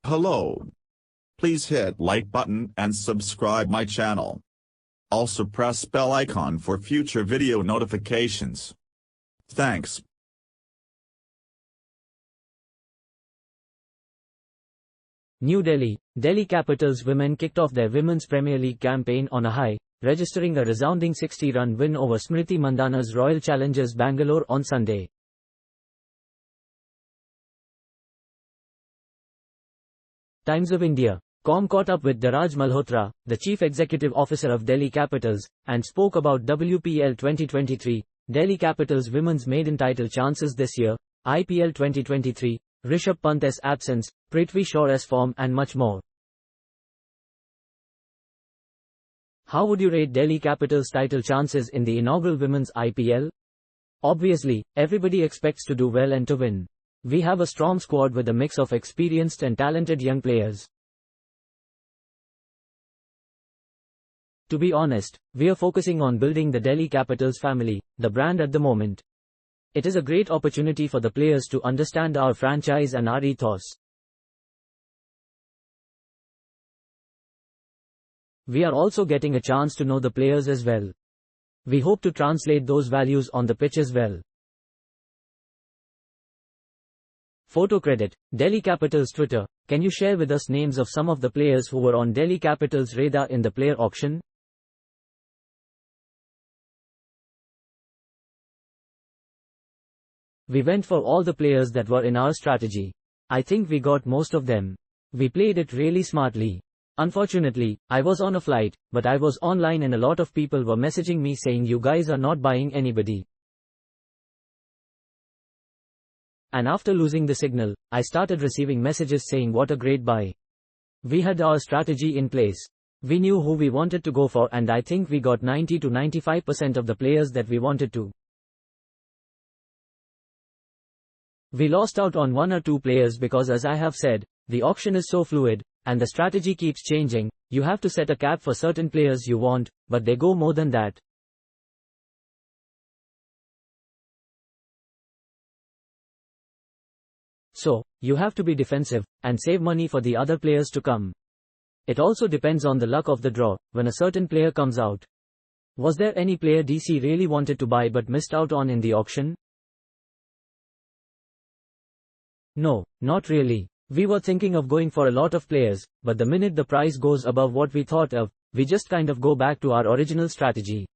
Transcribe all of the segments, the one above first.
Hello. Please hit like button and subscribe my channel. Also press bell icon for future video notifications. Thanks. New Delhi. Delhi Capitals women kicked off their Women's Premier League campaign on a high, registering a resounding 60-run win over Smriti Mandhana's Royal Challengers Bangalore on Sunday. Times of India. Com caught up with Dhiraj Malhotra, the Chief Executive Officer of Delhi Capitals, and spoke about WPL 2023, Delhi Capitals women's maiden title chances this year, IPL 2023, Rishabh Pant's absence, Prithvi Shaw's form and much more. How would you rate Delhi Capitals' title chances in the inaugural women's IPL? Obviously, everybody expects to do well and to win. We have a strong squad with a mix of experienced and talented young players. To be honest, we are focusing on building the Delhi Capitals family, the brand at the moment. It is a great opportunity for the players to understand our franchise and our ethos. We are also getting a chance to know the players as well. We hope to translate those values on the pitch as well. Photo credit, Delhi Capitals Twitter. Can you share with us names of some of the players who were on Delhi Capitals' radar in the player auction? We went for all the players that were in our strategy. I think we got most of them. We played it really smartly. Unfortunately, I was on a flight, but I was online and a lot of people were messaging me saying you guys are not buying anybody. And after losing the signal, I started receiving messages saying what a great buy. We had our strategy in place. We knew who we wanted to go for and I think we got 90 to 95% of the players that we wanted to. We lost out on one or two players because, as I have said, the auction is so fluid, and the strategy keeps changing. You have to set a cap for certain players you want, but they go more than that. So, you have to be defensive, and save money for the other players to come. It also depends on the luck of the draw, when a certain player comes out. Was there any player DC really wanted to buy but missed out on in the auction? No, not really. We were thinking of going for a lot of players, but the minute the price goes above what we thought of, we just kind of go back to our original strategy.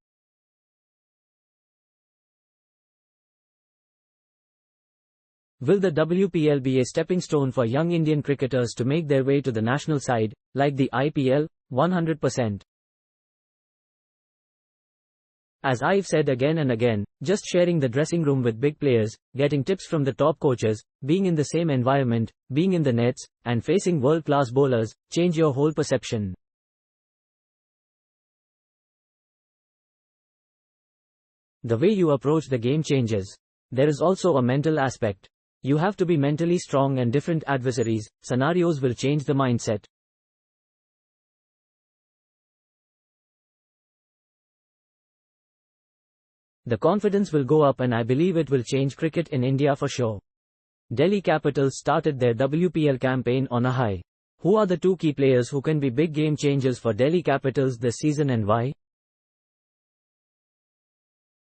Will the WPL be a stepping stone for young Indian cricketers to make their way to the national side, like the IPL? 100%. As I've said again and again, just sharing the dressing room with big players, getting tips from the top coaches, being in the same environment, being in the nets, and facing world-class bowlers, change your whole perception. The way you approach the game changes. There is also a mental aspect. You have to be mentally strong and different adversaries, scenarios will change the mindset. The confidence will go up and I believe it will change cricket in India for sure. Delhi Capitals started their WPL campaign on a high. Who are the two key players who can be big game changers for Delhi Capitals this season and why?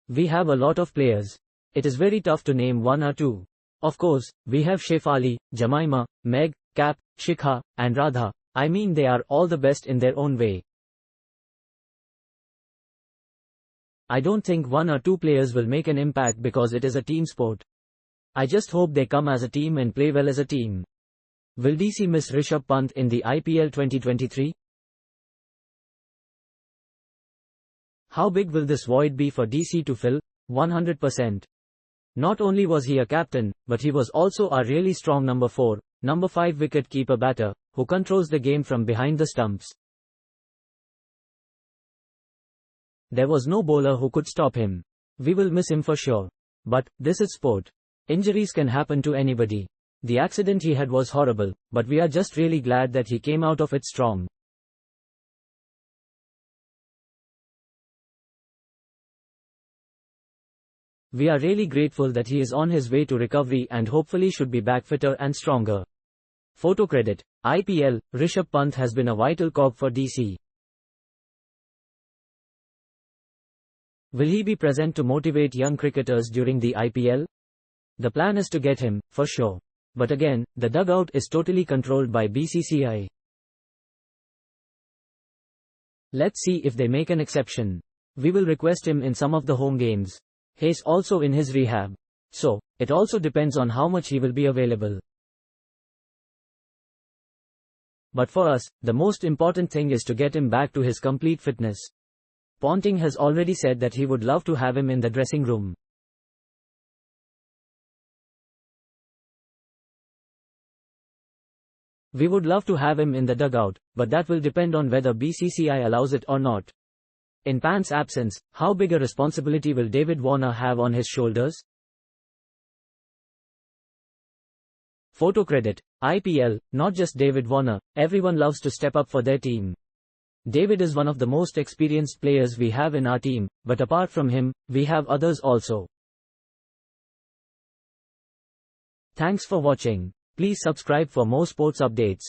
We have a lot of players. It is very tough to name one or two. Of course, we have Shefali, Jemimah, Meg, Cap, Shikha, and Radha. I mean they are all the best in their own way. I don't think one or two players will make an impact because it is a team sport. I just hope they come as a team and play well as a team. Will DC miss Rishabh Pant in the IPL 2023? How big will this void be for DC to fill? 100%. Not only was he a captain, but he was also a really strong number 4, number 5 wicket-keeper batter, who controls the game from behind the stumps. There was no bowler who could stop him. We will miss him for sure. But, this is sport. Injuries can happen to anybody. The accident he had was horrible, but we are just really glad that he came out of it strong. We are really grateful that he is on his way to recovery and hopefully should be back fitter and stronger. Photo credit. IPL, Rishabh Pant has been a vital cog for DC. Will he be present to motivate young cricketers during the IPL? The plan is to get him, for sure. But again, the dugout is totally controlled by BCCI. Let's see if they make an exception. We will request him in some of the home games. He's also in his rehab. So, it also depends on how much he will be available. But for us, the most important thing is to get him back to his complete fitness. Ponting has already said that he would love to have him in the dressing room. We would love to have him in the dugout, but that will depend on whether BCCI allows it or not. In Pant's absence, how big a responsibility will David Warner have on his shoulders? Photo credit. IPL, not just David Warner, everyone loves to step up for their team. David is one of the most experienced players we have in our team, but apart from him, we have others also. Thanks for watching. Please subscribe for more sports updates.